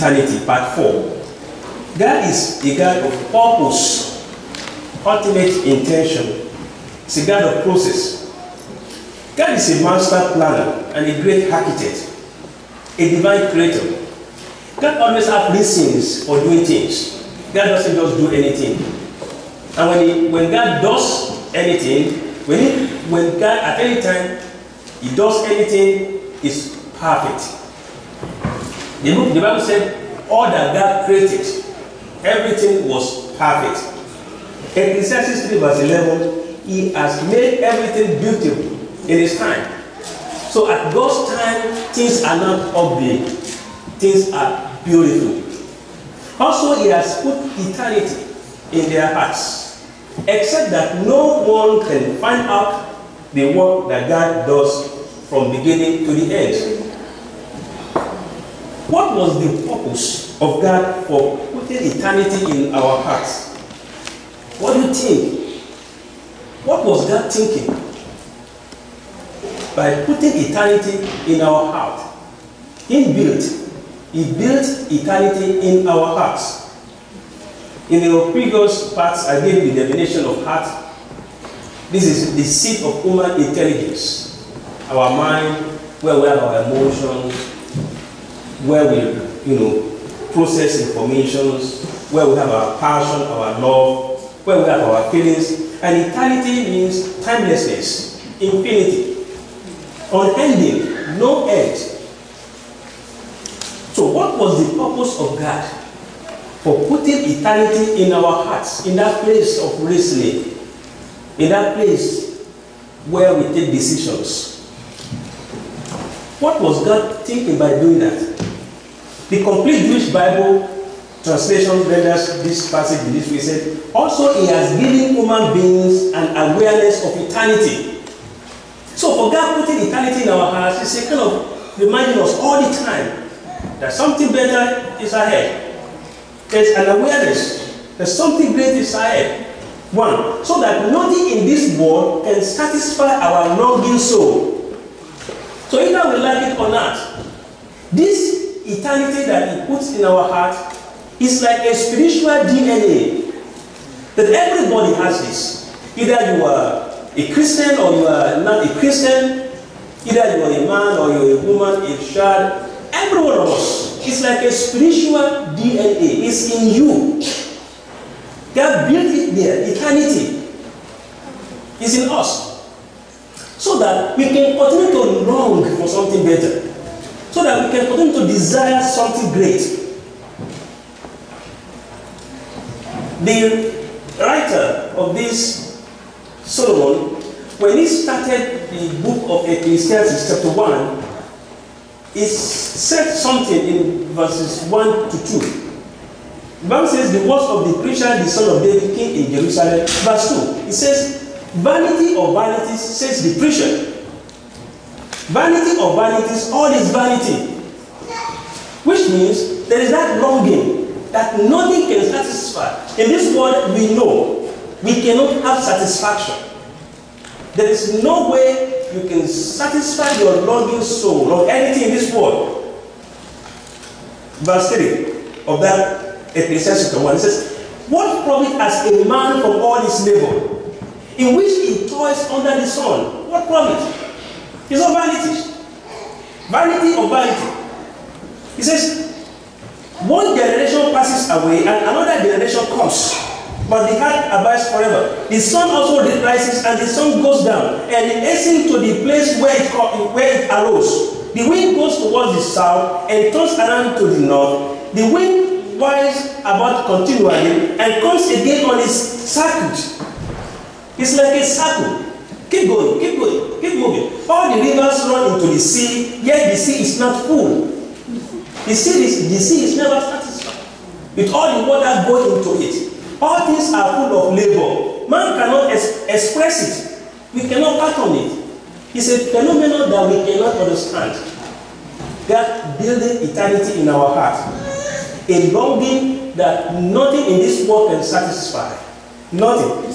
eternity, part 4. God is a God of purpose, ultimate intention. It's a God of process. God is a master planner and a great architect, a divine creator. God always has reasons for doing things. God doesn't just do anything. And when God does anything, when God at any time He does anything, it's perfect. The Bible said all that God created, everything was perfect. Ecclesiastes 3 verse 11, He has made everything beautiful in His time. So at God's time, things are not ugly, things are beautiful. Also, He has put eternity in their hearts, except that no one can find out the work that God does from beginning to the end. What was the purpose of God for putting eternity in our hearts? What do you think? What was God thinking by putting eternity in our heart? He built eternity in our hearts. In the previous parts, I gave the definition of heart. This is the seat of human intelligence. Our mind, where we have our emotions, where we, process informations, where we have our passion, our love, where we have our feelings. And eternity means timelessness, infinity, unending, no end. So what was the purpose of God for putting eternity in our hearts, in that place of reasoning, in that place where we take decisions? What was God thinking by doing that? The complete Jewish Bible translation renders this passage in this way. Said, also He has given human beings an awareness of eternity. So for God putting eternity in our hearts, it's a kind of reminding us all the time that something better is ahead. There's an awareness that something great is ahead. One, so that nothing in this world can satisfy our longing soul. So either we like it or not, this eternity that He puts in our heart is like a spiritual DNA that everybody has this. Either you are a Christian or you are not a Christian, either you are a man or you are a woman, a child, every one of us. It's like a spiritual DNA. It's in you. God built it there. Eternity is in us. So that we can continue to long for something better. So that we can continue to desire something great. The writer of this, Solomon, when he started the book of Ecclesiastes chapter 1, he said something in verses 1 to 2. The Bible says, the words of the preacher, the son of David, king in Jerusalem. Verse 2, it says, vanity of vanities, says the preacher. Vanity of vanities, all is vanity. Which means there is that longing that nothing can satisfy. In this world, we know we cannot have satisfaction. There is no way you can satisfy your longing soul or anything in this world. Verse 3 of that Ecclesiastes 1, it says, what profit has a man from all his labor, in which he toils under the sun? What profit? It's all vanity. Vanity of vanity. He says, one generation passes away and another generation comes, but the heart abides forever. The sun also rises and the sun goes down, and it hastens to the place where it arose. The wind goes towards the south and turns around to the north. The wind winds about continually and comes again on its circuit. It's like a circle. Keep going, keep going, keep moving. All the rivers run into the sea, yet the sea is not full. The sea is never satisfied. With all the water going into it. All things are full of labor. Man cannot express it. We cannot fathom it. It's a phenomenon that we cannot understand. God building eternity in our heart. A longing that nothing in this world can satisfy. Nothing.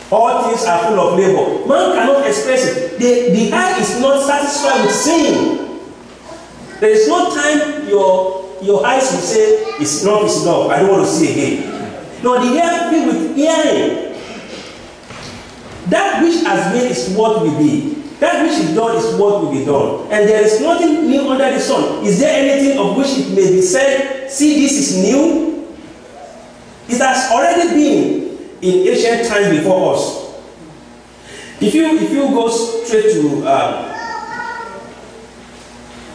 All things are full of labor. Man cannot express it. The eye is not satisfied with seeing. There is no time your your eyes will say, it's enough, I don't want to see again. No, the ear filled with hearing. That which has been is what will be. That which is done is what will be done. And there is nothing new under the sun. Is there anything of which it may be said, see, this is new? It has already been in ancient times before us. If you go straight to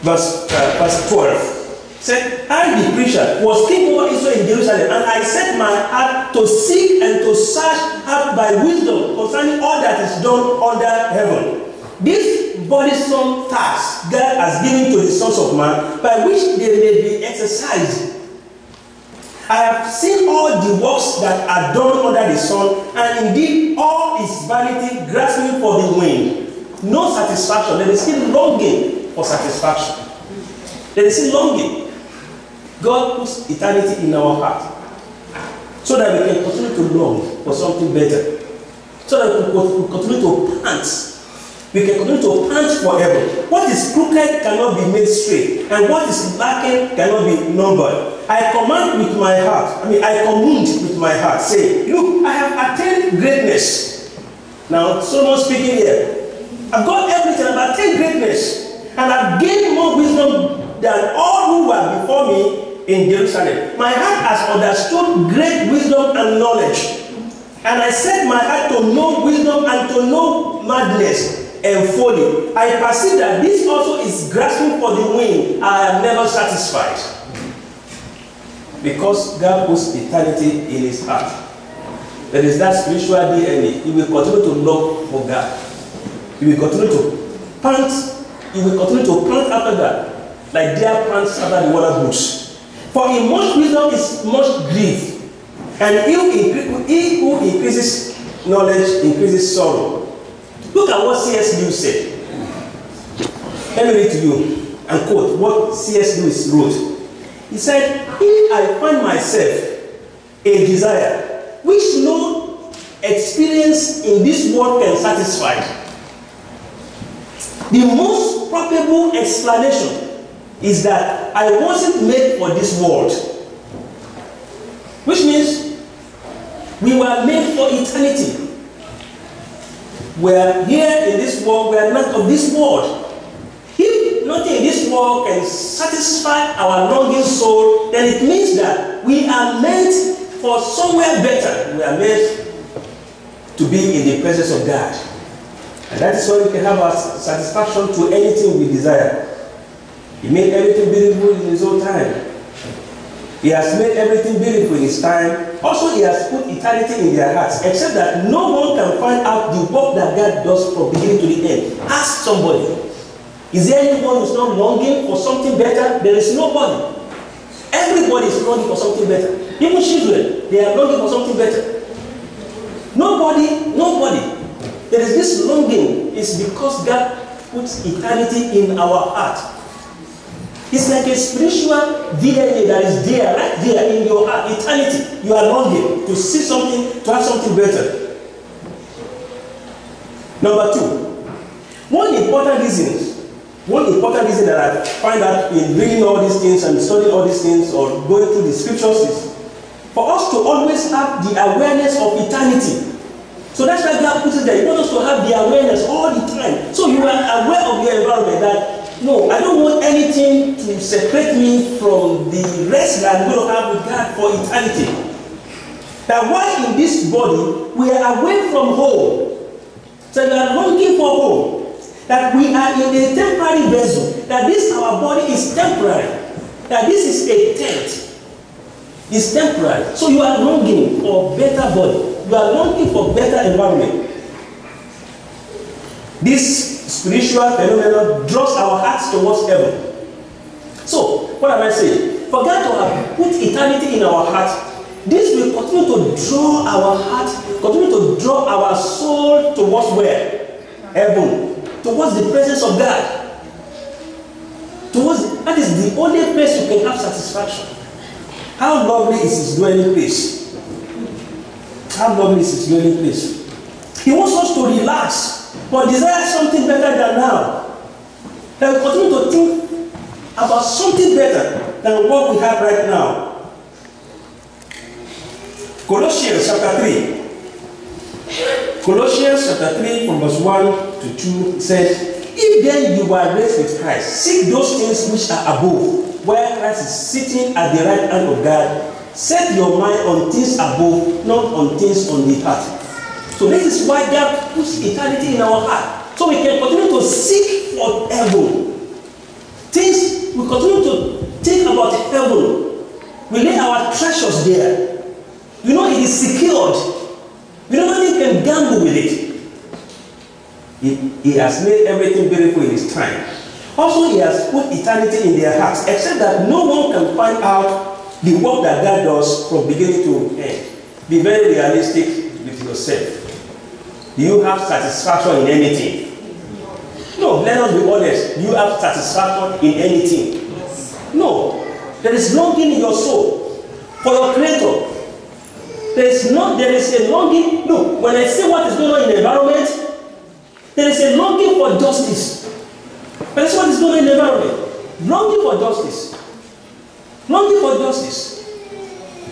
verse 12, said, I, the preacher, was king over Israel in Jerusalem, and I set my heart to seek and to search out by wisdom concerning all that is done under heaven. This burdensome task God has given to the sons of man, by which they may be exercised. I have seen all the works that are done under the sun, and indeed all is vanity, grasping for the wind. No satisfaction. There is still longing for satisfaction. There is still longing. God puts eternity in our heart so that we can continue to long for something better. So that we can continue to pant. We can continue to pant forever. What is crooked cannot be made straight, and what is lacking cannot be numbered. I command with my heart, I command with my heart, say, look, I have attained greatness. Now, Solomon speaking here. I've got everything, I've attained greatness, and I've gained more wisdom than all who were before me in Jerusalem. My heart has understood great wisdom and knowledge, and I set my heart to know wisdom and to know madness and folly. I perceive that this also is grasping for the wind. I am never satisfied. Because God puts eternity in his heart. There is that spiritual DNA. He will continue to long for God. He will continue to pant. He will continue to pant after God, like deer pants after the water brooks. For in much wisdom is much grief, and he who increases knowledge increases sorrow. Look at what C.S. Lewis said. Let me read to you and quote what C.S. Lewis wrote. He said, if I find myself a desire which no experience in this world can satisfy, the most probable explanation is that I wasn't made for this world. Which means we were made for eternity. We are here in this world, we are not of this world. If nothing in this world can satisfy our longing soul, then it means that we are meant for somewhere better. We are meant to be in the presence of God. And that is why we can have our satisfaction to anything we desire. He made everything beautiful in his own time. He has made everything beautiful in his time. Also, he has put eternity in their hearts, except that no one can find out the work that God does from beginning to the end. Ask somebody. Is there anyone who is not longing for something better? There is nobody. Everybody is longing for something better. Even children, they are longing for something better. Nobody. There is this longing. It's because God puts eternity in our heart. It's like a spiritual DNA that is there, right there in your heart, eternity. You are longing to see something, to have something better. Number two, one important reason that I find out in reading all these things and studying all these things or going through the scriptures is for us to always have the awareness of eternity. So that's why God puts it there. He wants us to have the awareness all the time. So you are aware of your environment that, no, I don't want anything to separate me from the rest that I'm going to have with God for eternity. That while in this body, we are away from home. So we are longing for home. That we are in a temporary vessel. That this, our body, is temporary. That this is a tent. It's temporary. So you are longing for better body. You are longing for better environment. This spiritual phenomenon draws our hearts towards heaven. So, what am I saying? For God to have put eternity in our heart, this will continue to draw our heart, continue to draw our soul towards where? Heaven. Towards the presence of God. That is the only place you can have satisfaction. How lovely is his dwelling place? How lovely is his dwelling place? He wants us to relax, but desire something better than now. That we continue to think about something better. than what we have right now. Colossians chapter 3. Colossians chapter 3 from verse 1 to 2 says, if then you were raised with Christ, seek those things which are above, where Christ is sitting at the right hand of God. Set your mind on things above, not on things on the earth. So this is why God puts eternity in our heart. So we can continue to seek for heaven. Things, we continue to think about heaven. We lay our treasures there. You know it is secured. Nobody can gamble with it. He has made everything beautiful in his time. Also, he has put eternity in their hearts, except that no one can find out the work that God does from beginning to end. Be very realistic with yourself. Do you have satisfaction in anything? No, let us be honest. Do you have satisfaction in anything? No. There is longing in your soul for your Creator. There is a longing. Look, when I see what is going on in the environment, there is a longing for justice. But that's what is going on in the environment. Longing for justice. Longing for justice.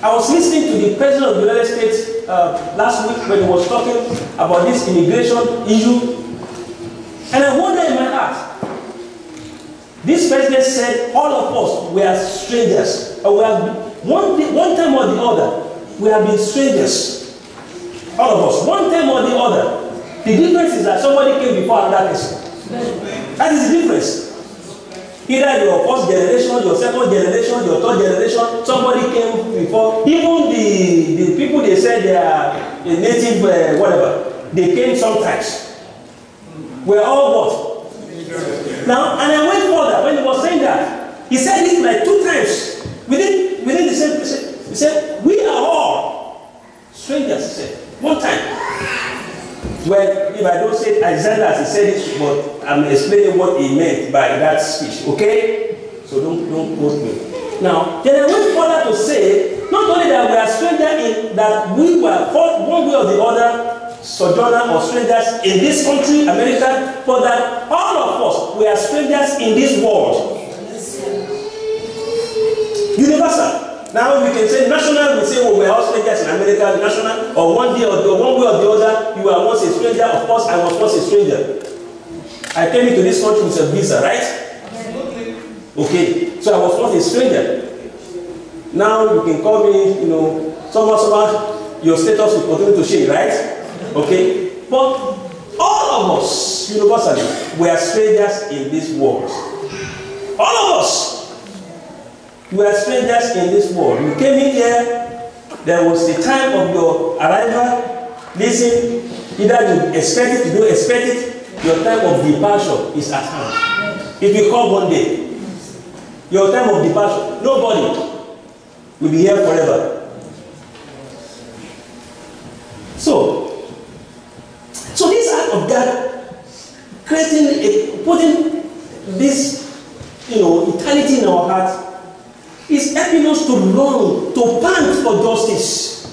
I was listening to the President of the United States last week when he was talking about this immigration issue. And I wonder in my heart, this president said all of us, we are strangers. Or we have, one time or the other, we have been strangers. All of us, one time or the other. The difference is that somebody came before another person. That is the difference. Either your first generation, your second generation, your third generation, somebody came before. Even the people they said they are native, whatever, they came sometimes. We're all what? Now, and I went further when he was saying that. He said it like 2 times within the same person. He said, we are all strangers, he said, one time. Well, if I don't say it exactly as he said it, but I'm explaining what he meant by that speech, okay? So don't quote me. Now, then I went further to say, not only that we are strangers in that we were one way or the other sojourner or strangers in this country, America, but that all of us, we are strangers in this world. Universal. Now we can say national, we say, oh, we are all strangers in America, national, or one way or the other, you are once a stranger. Of course, I was once a stranger. I came into this country with a visa, right? Okay, so I was once a stranger. Now you can call me, somehow, your status will continue to change, right? Okay, but all of us, universally, we are strangers in this world. All of us. We are strangers in this world. You came in here, there was the time of your arrival. Listen, either you expect it, you don't expect it, your time of departure is at hand. If you come one day, your time of departure, nobody will be here forever. So this act of God, putting this, eternity in our heart, is helping us to long, to pant for justice,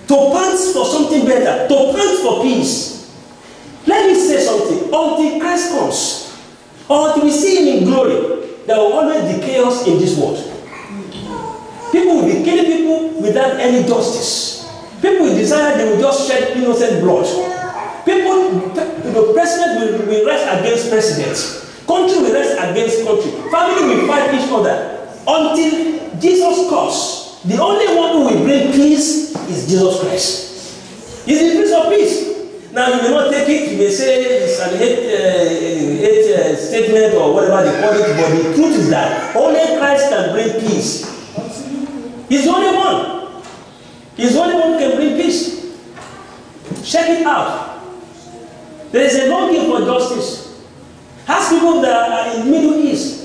to pant for something better, to pant for peace. Let me say something. Until Christ comes, or until we see him in glory, there will always be chaos in this world. People will be killing people without any justice. People will desire they will just shed innocent blood. The president will rise against president. Country will rise against country. Family will fight each other. Until Jesus comes, the only one who will bring peace is Jesus Christ. He's the Prince of Peace. Now you may not take it, you may say it's an hate statement or whatever they call it, but the truth is that only Christ can bring peace. He's the only one. He's the only one who can bring peace. Check it out. There is a longing for justice. Ask people that are in the Middle East.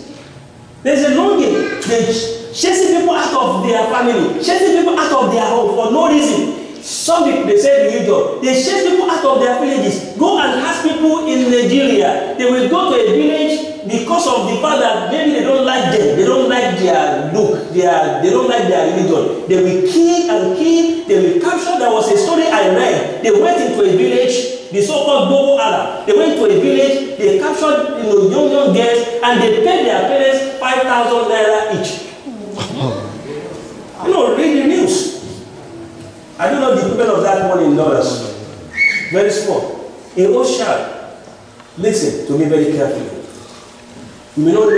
There is a longing. They're chasing people out of their family, chasing people out of their home for no reason. Some people, they say religion. They chase people out of their villages. Go and ask people in Nigeria. They will go to a village because of the fact that maybe they don't like them. They don't like their look. They don't like their religion. They will kill and kill. They will capture. There was a story I read. They went into a village, the so-called Boko Haram. They went to a village. They captured young girls and they paid their parents 5,000 naira each. No, read the news. I don't know the equivalent of that one in dollars. Very small. In Ocean, listen to me very carefully. We may not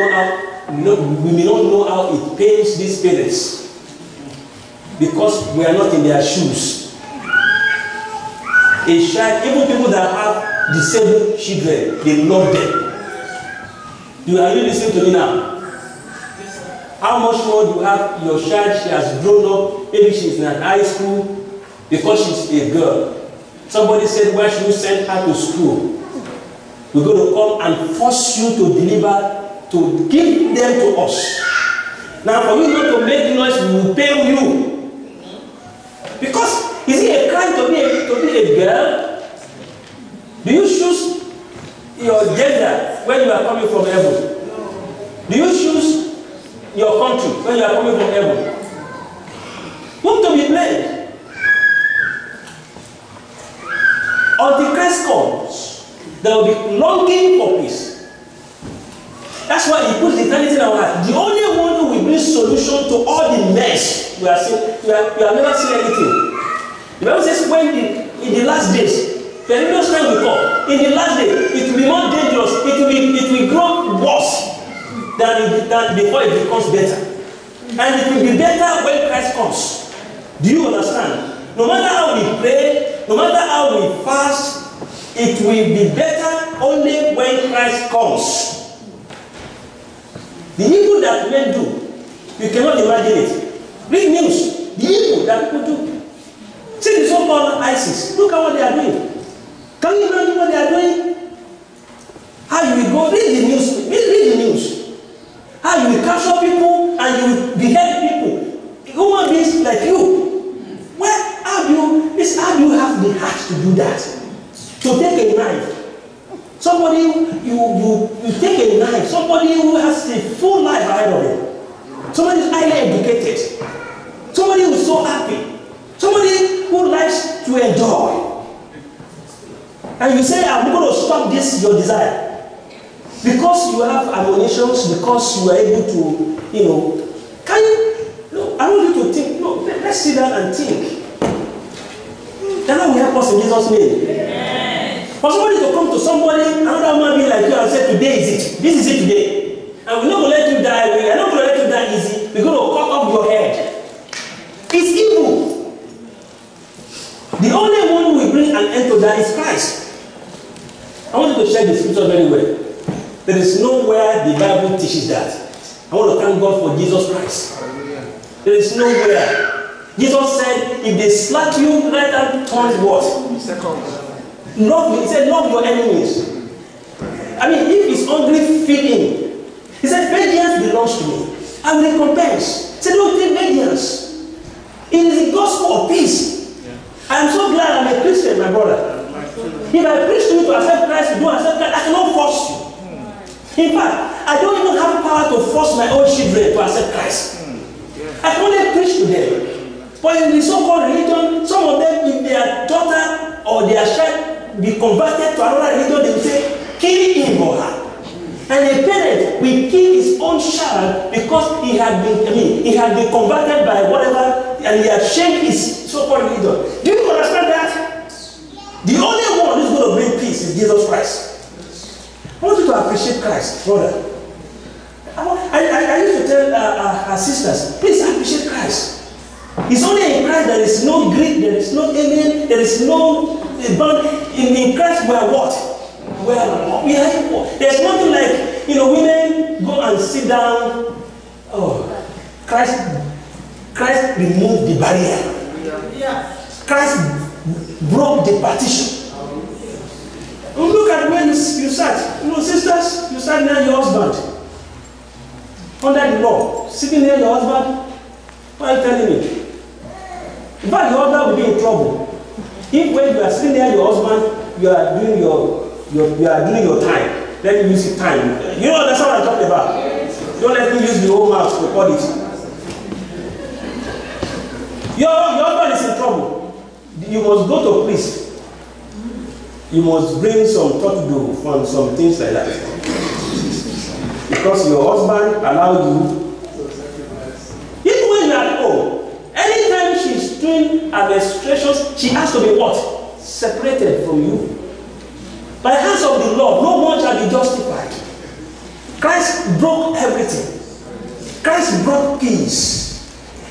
know how it pains these parents because we are not in their shoes. A child, even people that have disabled children, they love them. Are you listening to me now? How much more do you have your child? She has grown up. Maybe she's in high school because she's a girl. Somebody said, why should you send her to school? We're going to come and force you to deliver, to give them to us. Now, for you not to make noise, we will pay you. Because, is it a crime to be a girl? Do you choose your gender when you are coming from heaven? Do you choose your country when you are coming from heaven? Whom to be blamed? Until Christ comes, there will be longing for peace. That's why he puts eternity in our heart. The only one who will bring solution to all the mess we are seeing, we have never seen anything. The Bible says, when in the last days, perilous time will come. In the last day, it will be more dangerous. It will grow worse than before it becomes better. And it will be better when Christ comes. Do you understand? No matter how we pray, no matter how we fast, it will be better only when Christ comes. The evil that men do, you cannot imagine it. Read news. The evil that people do. See the so-called ISIS. Look at what they are doing. Can you imagine what they are doing? How you will go, read the news. Read the news. How you will capture people and you will behead people. Human beings like you. How do you have the heart to do that? To take a knife. Somebody, you take a knife. Somebody who has a full life ahead of him. Somebody who is highly educated. Somebody who is so happy. Somebody who likes to enjoy. And you say, I'm going to stop this, your desire. Because you have admonitions, because you are able to, can you, no, I want you to think, no, let's sit down and think. The Lord will help us in Jesus' name. Amen. For somebody to come to somebody, another man be like you and say, today is it. This is it today. And we're not going to let you die. We're not going to let you die easy. We're going to cut off your head. It's evil. The only one who will bring an end to that is Christ. I want you to check the scripture very well. There is nowhere the Bible teaches that. I want to thank God for Jesus Christ. There is nowhere. Jesus said, if they slap you, let them turn what? Love, he said, love your enemies. I mean, if he's hungry, feed him. He said, vengeance belongs to me. I will recompense. He said, don't take vengeance. It is the gospel of peace. Yeah. I am so glad I'm a Christian, my brother. If I preach to you to accept Christ, you don't accept Christ, I cannot force you. In fact, I don't even have power to force my own children to accept Christ. I can only preach to them. But in the so-called religion, some of them, if their daughter or their child be converted to another religion, they will say, kill him or her. And a parent will kill his own child because he had been converted by whatever, and he had changed his so-called religion. Do you understand that? The only one who's going to bring peace is Jesus Christ. I want you to appreciate Christ, brother. I used to tell our sisters, please appreciate Christ. It's only in Christ there is no Greek, there is no alien, there is no bond. In Christ we are what? We are equal. There's nothing like, women go and sit down. Oh, Christ removed the barrier. Christ broke the partition. Look at where you sat. Sisters, you sat near your husband. Under the law, sitting near your husband. What are you telling me? In fact, your husband will be in trouble. If when you are sitting near your husband, you are doing your time. Let me use your time. You know that's what I'm talking about. Don't let me use the whole mouth to call it. Your husband is in trouble. You must go to a priest. You must bring some turtle from some things like that. Because your husband allowed you. Even when you are at home, receiving administrations, she has to be what? Separated from you. By the hands of the Lord, no one shall be justified. Christ broke everything. Christ brought peace.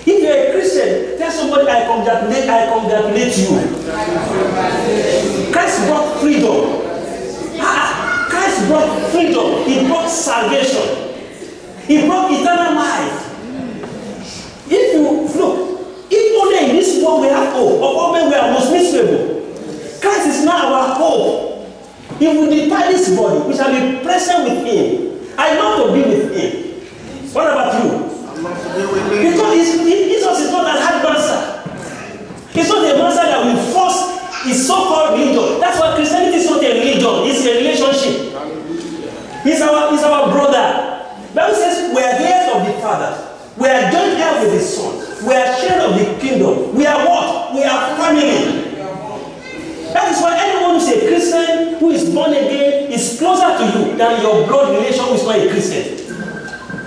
If you're a Christian, tell somebody, I congratulate you. Christ brought freedom. Christ brought freedom. He brought salvation. He brought eternal life. If you look, if only in this world we have hope, of all men we are most miserable. Christ is not our hope. If we depart this body, we shall be present with Him. I long to be with Him. What about you? Because Jesus is not an hard master. He's not a master that will force his so-called religion. That's why Christianity is not a religion, it's a relationship. He's our brother. The Bible says we are heirs of the Father. We are joint heirs with the Son. We are children of the kingdom. We are what? We are family. That is why anyone who is a Christian, who is born again, is closer to you than your blood relation who is not a Christian.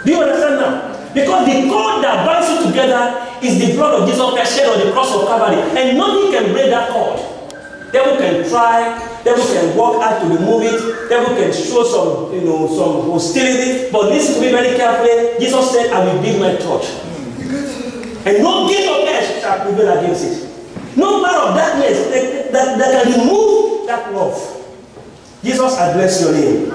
Do you understand now? Because the cord that binds you together is the blood of Jesus Christ shed on the cross of Calvary. And nothing can break that cord. Devil can try, devil can work hard to remove it, devil can show some hostility. But listen to me very carefully. Jesus said, I will build my church. And no gate of hell shall prevail against it. No power of darkness that can remove that love. Jesus, I bless your name.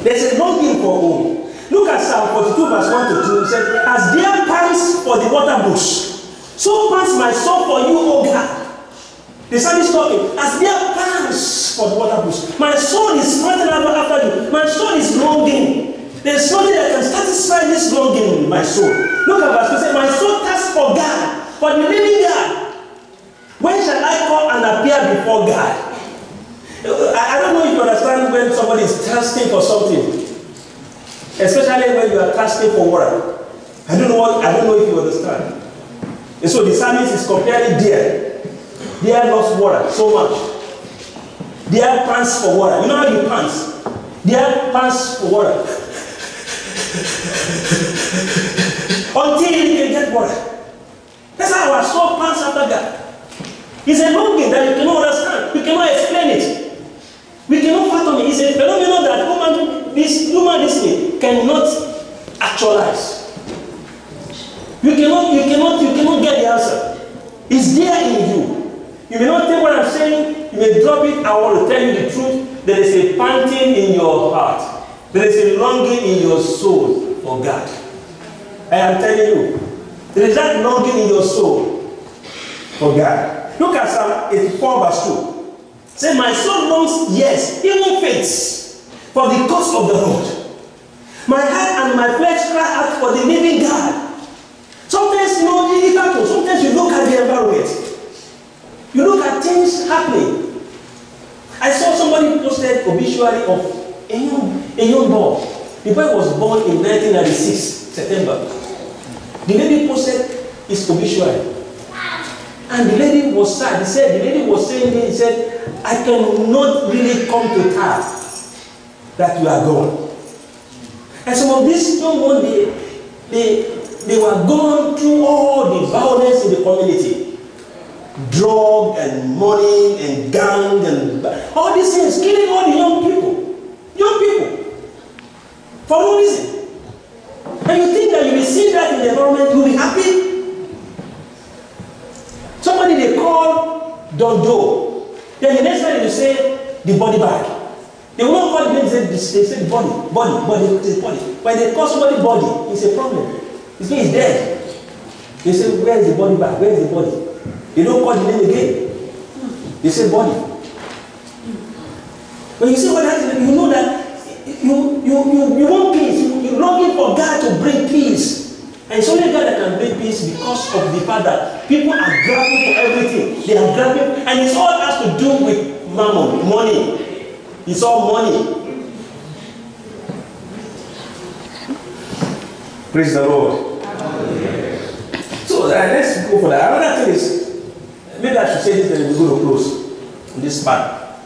There's a longing for home. Look at Psalm 42 verse 1 to 2. It said, as deer pants for the water bush, so pants my soul for you, O God. The psalmist talking, as deer pants for the water bush. My soul is panting after you. My soul is longing. There's nothing that can satisfy this longing in my soul. Look at verse 2. It says, my soul thirsts for God, for the living God. When shall I come and appear before God? I don't know if you understand when somebody is thirsting for something. Especially when you are thirsty for water. I don't know if you understand. And so the psalmist is comparing deer. Deer loves water so much. Deer pants for water. You know how you pants? Deer pants for water. Until you can get water. That's how our soul pants after God. It's a longing that you cannot understand. You cannot explain it. We cannot fathom it. It's a phenomenon that human listening cannot actualize. You cannot get the answer. It's there in you. You may not take what I'm saying. You may drop it. I want to tell you the truth. There is a panting in your heart. There is a longing in your soul for God. I am telling you. There is that longing in your soul for God. Look at Psalm 84 verse 2. Say, my soul longs, yes, even faints, for the coast of the Lord. My heart and my flesh cry out for the living God. Sometimes, it happens. Sometimes you look at the environment. You look at things happening. I saw somebody posted obituary of a young boy. The boy was born in 1996, September. The lady posted his obituary. And the lady was sad. The lady was saying this, he said, I cannot really come to task that you are gone. And some of these young ones, they were gone through all the violence in the community. Drug and money and gang and all these things, killing all the young people. Young people. For no reason. And you think that you will see that in the environment, you will be happy? Somebody they call Don Joe. Then the next time you say the body bag. They will not call the name, they say body. When they call somebody body, it's a problem. It means he's dead. They say, where is the body bag? Where is the body? They don't call the name again. They say body. When you say what that is, you know that you want peace. You're longing for God to bring peace. And it's only God that can bring peace because of the fact that people are grabbing for everything. They are grabbing, and it's all has to do with mammon, money. It's all money. Praise the Lord. So let's go for that. Another thing is, maybe I should say this, then we're going to close in this part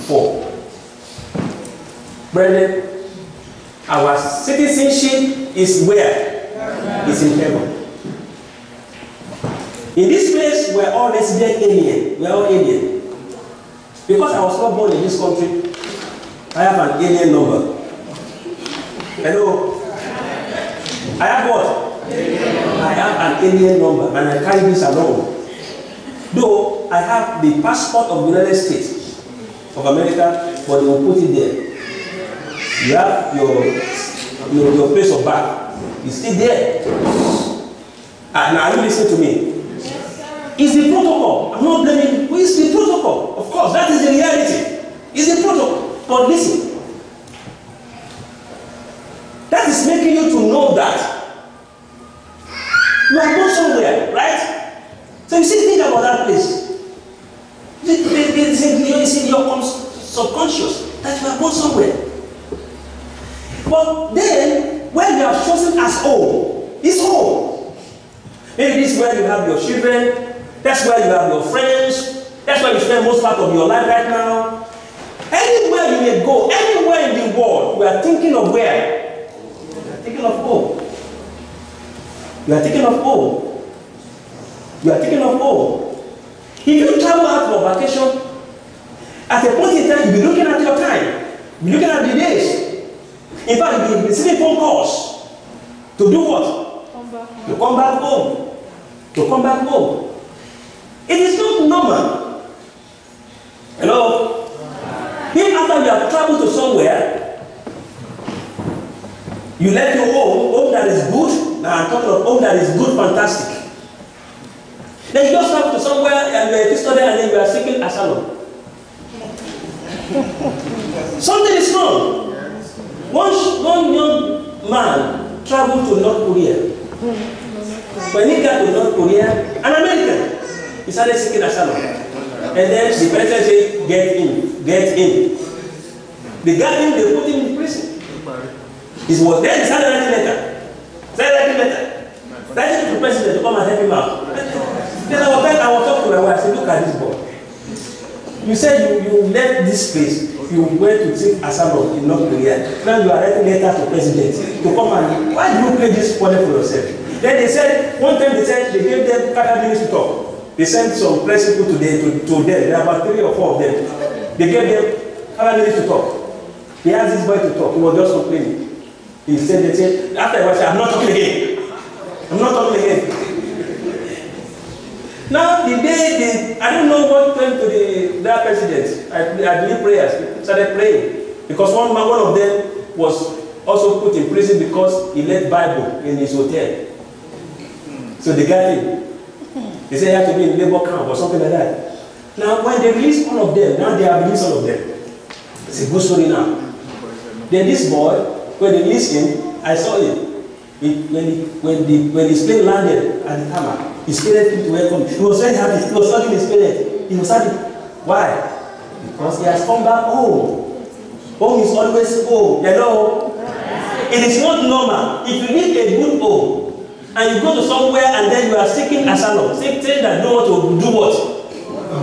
4. Brethren, our citizenship is where? It's in heaven. In this place, we're all resident alien. We're all alien. Because I was not born in this country, I have an alien number. Hello? I have what? I have an alien number, and I carry this along. Though I have the passport of the United States of America, but they will put it there. You have your place of birth. It's still there. Now, are you listening to me? It's the protocol. I'm not blaming you. It's the protocol. Of course, that is the reality. It's the protocol. But listen. That is making you to know that you are going somewhere, right? So you see, think about that place. It's in your subconscious that you are going somewhere. But then, when you are chosen as home, it's home. Maybe this is where you have your children. That's where you have your friends. That's where you spend most part of your life right now. Anywhere you may go, anywhere in the world, we are thinking of where? We are thinking of home. You are thinking of home. You are thinking of home. If you travel out for vacation, at a point in time, you'll be looking at your time. You'll be looking at the days. In fact, you'll be receiving phone calls. To do what? Come back home. To come back home. To come back home. It is not normal. Hello? If after you have traveled to somewhere, you left your home that is good. Now I'm talking of home that is good, fantastic. Then you just travel to somewhere and you are a student and then you are seeking asylum. Something is wrong. One young man traveled to North Korea. When he got to North Korea, an American, he started seeking asylum. And then the president said, get in, get in. They got him, they put him in prison. He was then started writing letter. Writing to the president to come and help him out. Then I was talking to my wife, I said, look at this boy. You said you left this place. You went to take asylum in North Korea. Now you are writing letters to president to come and why do you play this problem for yourself? Then they said, one time they said they gave them 5 minutes to talk. They sent some press people to them. There are about 3 or 4 of them. They gave them 5 minutes to talk. They asked this boy to talk. He was just complaining. He said, they said, after a while, I'm not talking again. I'm not talking again. Now, the day I don't know what went to their president. I believe prayers. Started praying. Because one of them was also put in prison because he left Bible in his hotel. So they got him. They said he had to be in labor camp or something like that. Now, when they released all of them, now they have released all of them. It's a good story now. Then this boy, when they released him, I saw him. When his plane landed at the tarmac, his parents came to welcome him. He was very happy. He was hugging his parents. He was happy. Why? Because he has come back home. Home is always home. Hello? It is not normal. If you need a good home, and you go to somewhere and then you are seeking asylum, saying that you don't want to do what?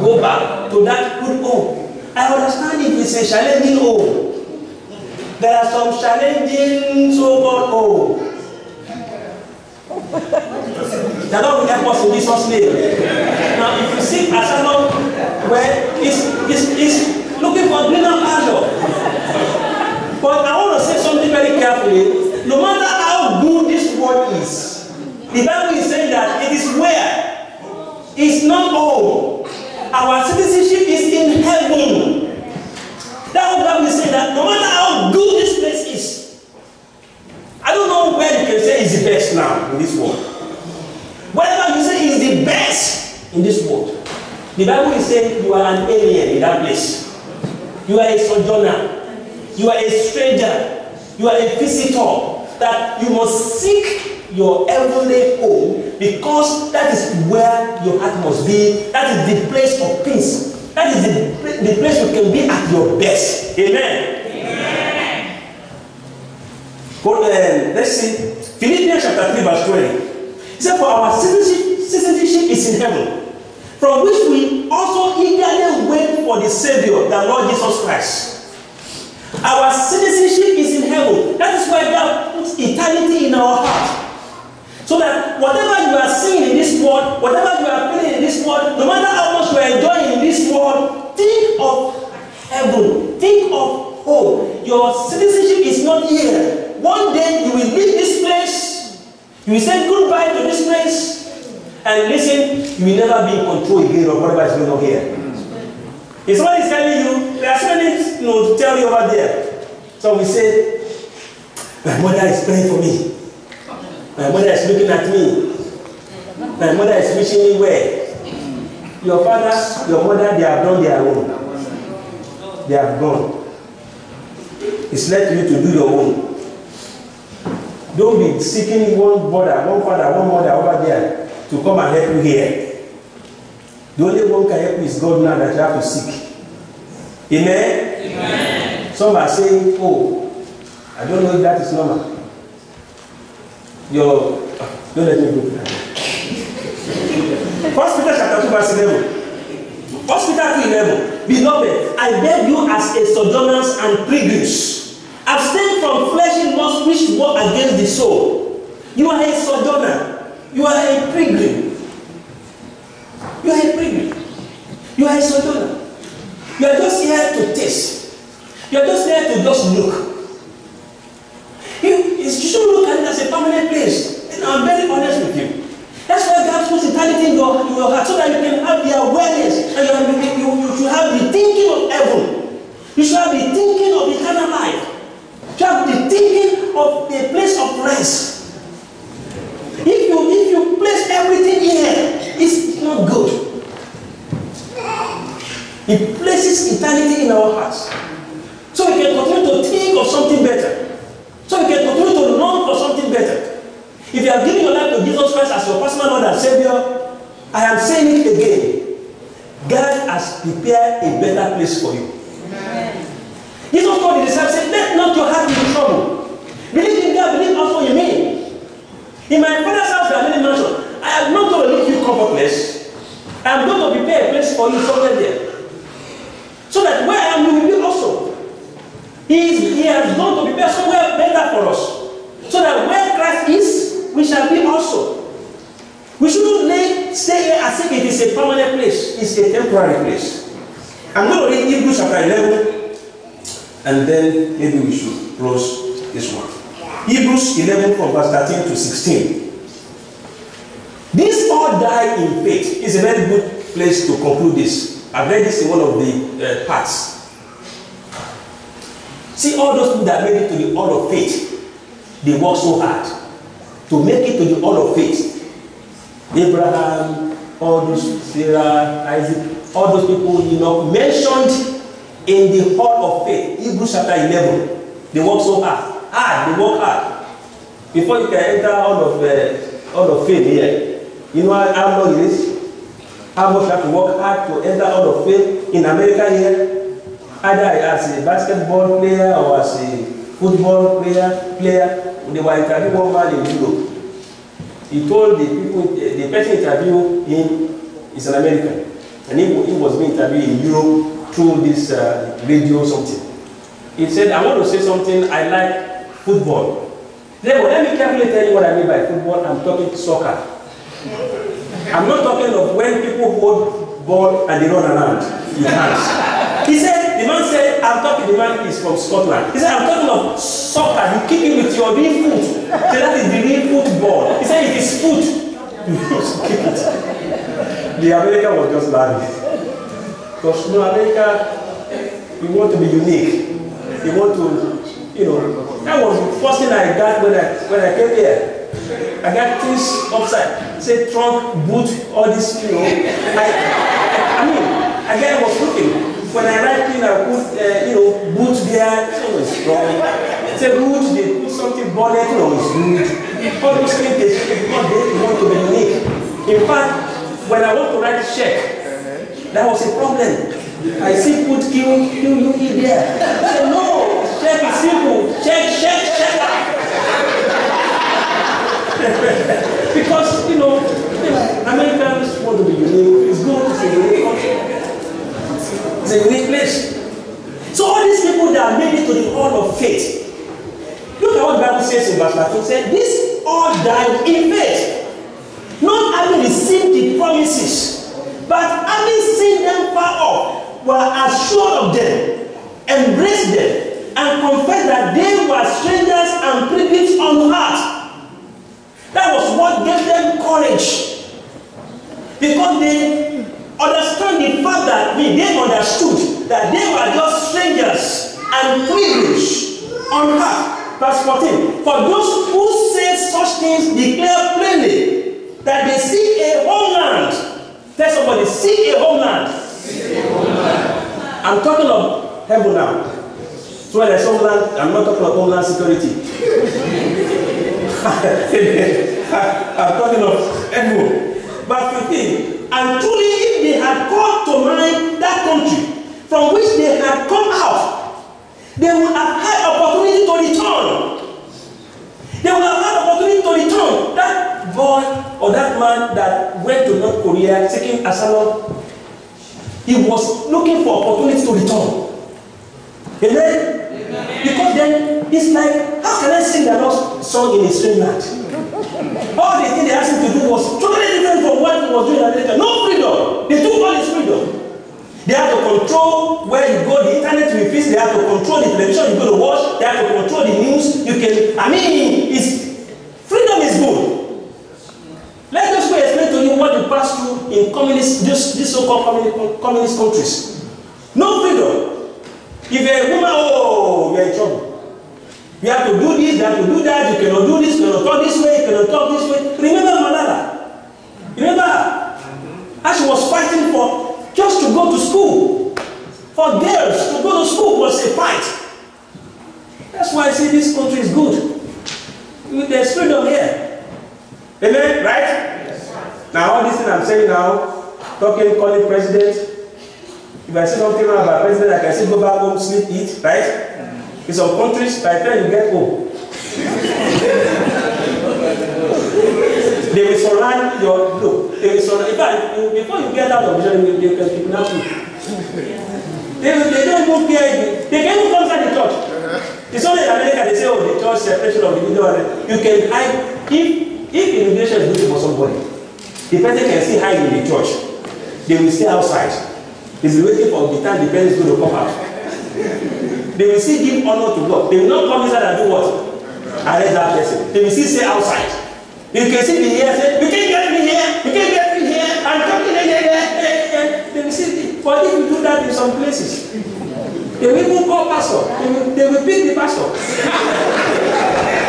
Go back to that good home. I understand if it's a challenging home. There are some challenging so-called homes. The Lord will help us in Jesus' name. Now, if you seek asylum where it's looking for greener pasture. But I want to say something very carefully. No matter how good this world is, the Bible is saying that it is where? It's not home. Our citizenship is in heaven. That's what the Bible is saying, that no matter how good this place is, I don't know where you can say it's the best now in this world. Whatever you say is the best in this world, the Bible is saying you are an alien in that place. You are a sojourner. You are a stranger. You are a visitor. That you must seek your heavenly home, because that is where your heart must be. That is the place of peace. That is the place you can be at your best. Amen. Amen. Let's see. Philippians chapter 3 verse 20. He said, for our citizenship is in heaven, from which we also eagerly wait for the Savior, the Lord Jesus Christ. Our citizenship is in heaven. That is why God puts eternity in our heart. So that whatever you are seeing in this world, whatever you are feeling in this world, no matter how much you are enjoying in this world, think of heaven. Think of home. Your citizenship is not here. One day you will leave this place. You will say goodbye to this place. And listen, you will never be in control again of whatever is going on here. If somebody is telling you, there are so many to tell you over there. So we say, my mother is praying for me. My mother is looking at me. My mother is wishing me well. Your father, your mother, they have done their own. They have gone. It's left you to do your own. Don't be seeking one brother, one father, one mother over there to come and help you here. The only one can help you is God now that you have to seek. Amen? Amen. Some are saying, oh, I don't know if that is normal. Don't let me go. 1 Peter chapter 2 verse 11. 1 Peter 2:11. Beloved, I beg you as a sojourners and pilgrims, abstain from fleshly lusts which war against the soul. You are a sojourner. You are a pilgrim. You are a pilgrim. You are a sojourner. You are just here to taste. You are just here to just look. You should look at it as a permanent place. And I'm very honest with you. That's why God puts eternity in your heart, so that you can have the awareness and you should have the thinking of heaven. You should have the thinking of eternal life. You should have the thinking of a place of rest. If you place everything here, it's not good. It places eternity in our hearts, so we can continue to think of something better. So you can continue to long for something better. If you have given your life to Jesus Christ as your personal Lord and Savior, I am saying it again. God has prepared a better place for you. Amen. Jesus told the disciples, let not your heart be in trouble. Believe in God, believe also in me. In my Father's house there are many mansions. I am not going to leave you comfortless. I am going to prepare a place for you somewhere there. So that where I am, you will be also. He has gone to prepare somewhere better for us. So that where Christ is, we shall be also. We shouldn't stay here as if it is a permanent place. It's a temporary place. I'm going to read Hebrews chapter 11, and then maybe we should close this one. Hebrews 11 from verse 13 to 16. These all die in faith. It's a very good place to conclude this. I've read this in one of the parts. See, all those people that made it to the hall of faith, they work so hard to make it to the hall of faith. Abraham, all those, Sarah, Isaac, all those people, mentioned in the hall of faith. Hebrews chapter 11. They work so hard. They work hard. Before you can enter hall of faith here, you know how long it is? How much you have to work hard to enter hall of faith in America here? Either as a basketball player or as a football player, they were interviewing one man in Europe. He told the people, the person interviewed him is an American, and he was being interviewed in Europe through this radio something. He said, I want to say something, I like football. He said, well, let me carefully tell you what I mean by football. I'm talking soccer. I'm not talking of when people hold ball and they run around with hands. He said, the man said, the man is from Scotland. He said, I'm talking of soccer. You kick it with your real foot. So that is the real football. He said, it is foot. You kick it. The American was just laughing. Because America, we want to be unique. We want to, that was the first thing I got when I came here. I got things upside. Say trunk, boot, all this, I was looking. When I write in, I put, boot there, so it's strong. Say boot, they put something bonnet, it's good. All those things, they want to be unique. In fact, when I want to write check, that was a problem. I see put Q-U-E there. I say, no, check is simple. Check. Because, Americans want to be unique. It's good, it's a unique country. It's a unique place. So all these people that made it to the hall of faith, look at what the Bible says in verse 13. It said, these all died in faith, not having received the promises, but having seen them far off, were assured of them, embraced them, and confessed that they were strangers and pilgrims on earth. That was what gave them courage, because they understand the fact that they understood that they were just strangers and pilgrims on earth. Verse 14. For those who say such things declare plainly that they seek a homeland. Tell somebody, seek a homeland. Seek a homeland. I'm talking of heaven now. So when there's homeland, I'm not talking of homeland security. I'm talking of heaven. Verse 15. And truly, if they had called to mind that country from which they had come out, they would have had opportunity to return. They would have had opportunity to return. That boy or that man that went to North Korea seeking asylum, he was looking for opportunity to return. Amen? Amen. Because then it's like, how can I sing the Lord's song in a strange land? All the thing they asked him to do was totally different from what he was doing at the time. No freedom. They took all his freedom. They have to control where you go, the internet will fix, they have to control the television you go to watch, they have to control the news. You can, freedom is good. Let us go explain to you what you pass through in communist, this so-called communist countries. No freedom. If you're a woman, you're in trouble. You have to do this, you have to do that, you cannot do this, you cannot talk this way, you cannot talk this way. Remember Malala? Remember her? How she was fighting for just to go to school. For girls to go to school was a fight. That's why I say this country is good. There's freedom here. Amen? Right? Yes. Now all this thing I'm saying now, calling president. If I say something about president, I can say go back home, sleep, eat, right? In some countries, by the time you get home, they will surround your look. They will surround. In fact, before you get out of vision, they can kidnap you. They don't even care. They can even come inside the church. It's only in America they say, the church separation of the individual. You can hide. If immigration is looking for somebody, the person can still hide in the church. They will stay outside. He's waiting for the time the person is going to come out. They will still give honor to God. They will not come inside and do what? Arrest that person. They will still stay outside. You can see me here, say, you can't get me here, you can't get me here, I'm talking here. They will see, but if you do that in some places, they will even call pastor. They will pick the pastor.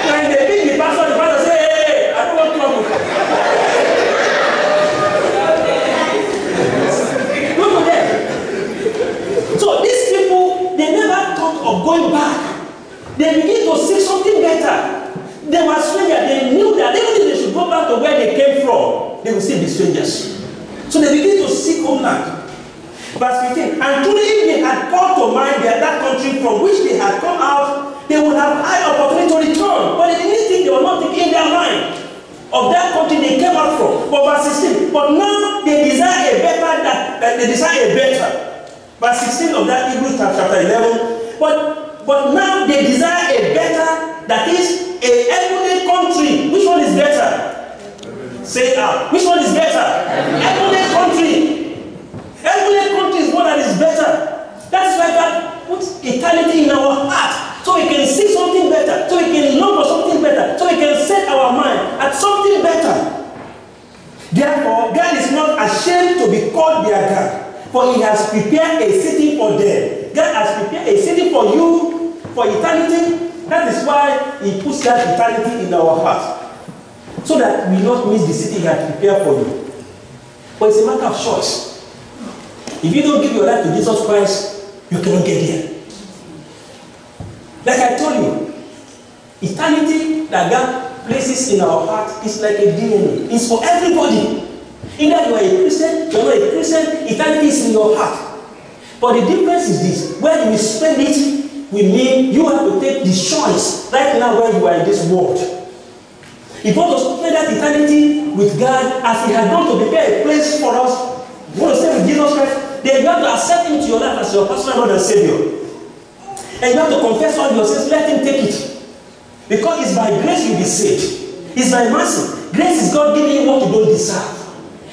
When they pick the pastor say, hey, I don't want trouble. Look at them. So these people, they never thought of going back. They begin to see something better. They were strangers. They knew that even if they should go back to where they came from, they will still be strangers. So they begin to seek homeland. Verse 15. And truly, if they had called to mind that country from which they had come out, they would have had opportunity to return. But they didn't think, they were not thinking in their mind of that country they came out from. But verse 16. But now they desire a better. Verse 16 of that Hebrews chapter 11. But now they desire a better, that is a heavenly country. Which one is better? Say it out. Which one is better? Heavenly country. Heavenly country is one that is better. That's why God puts eternity in our heart, so we can see something better, so we can long for something better, so we can set our mind at something better. Therefore, God is not ashamed to be called their God, for He has prepared a city for them. God has prepared a city for you, for eternity. That is why He puts that eternity in our heart, so that we not miss the city He has prepared for you. But it's a matter of choice. If you don't give your life to Jesus Christ, you cannot get there. Like I told you, eternity that God places in our heart is like a DNA. It's for everybody. Either you are a Christian, you are not a Christian, eternity is in your heart. But the difference is this: when you spend it with me, you have to take the choice right now where you are in this world. If you want to spend that eternity with God, as He has done to prepare a place for us, you want to stay with Jesus Christ, then you have to accept Him to your life as your personal Lord and Savior. And you have to confess all your sins, let Him take it. Because it's by grace you'll be saved. It's by mercy. Grace is God giving you what you don't deserve.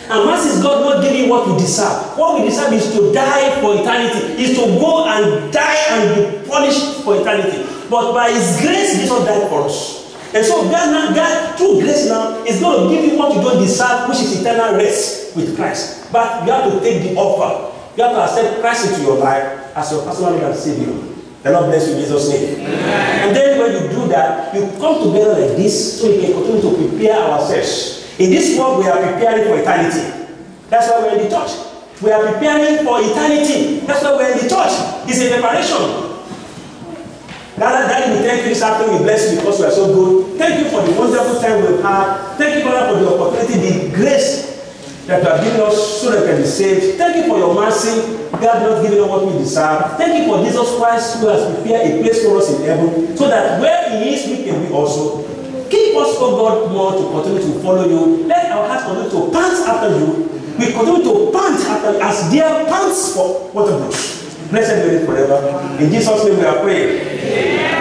And mercy is God not giving you what you deserve. What we deserve is to die for eternity. Is to go and die and be punished for eternity. But by His grace, Jesus died for us. And so God, through grace now, is going to give you what you don't deserve, which is eternal rest with Christ. But you have to take the offer. You have to accept Christ into your life as your personal Lord and Savior. The Lord bless you in Jesus' name. Amen. And then when you do that, you come together like this so we can continue to prepare ourselves. In this world, we are preparing for eternity. That's why we're in the church. We are preparing for eternity. That's why we're in the church. It's a preparation. Daddy, we thank you this afternoon. We bless you because you are so good. Thank you for the wonderful time we've had. Thank you, Father, for the opportunity, the grace that you have given us so that we can be saved. Thank you for your mercy. God not giving us what we deserve. Thank you for Jesus Christ who has prepared a place for us in heaven so that where He is, we can be also. Keep us, oh God, more to continue to follow you. Let our hearts continue to pant after you. We continue to pant after you as deer pants for water brooks. Blessed be it forever. In Jesus' name we are praying.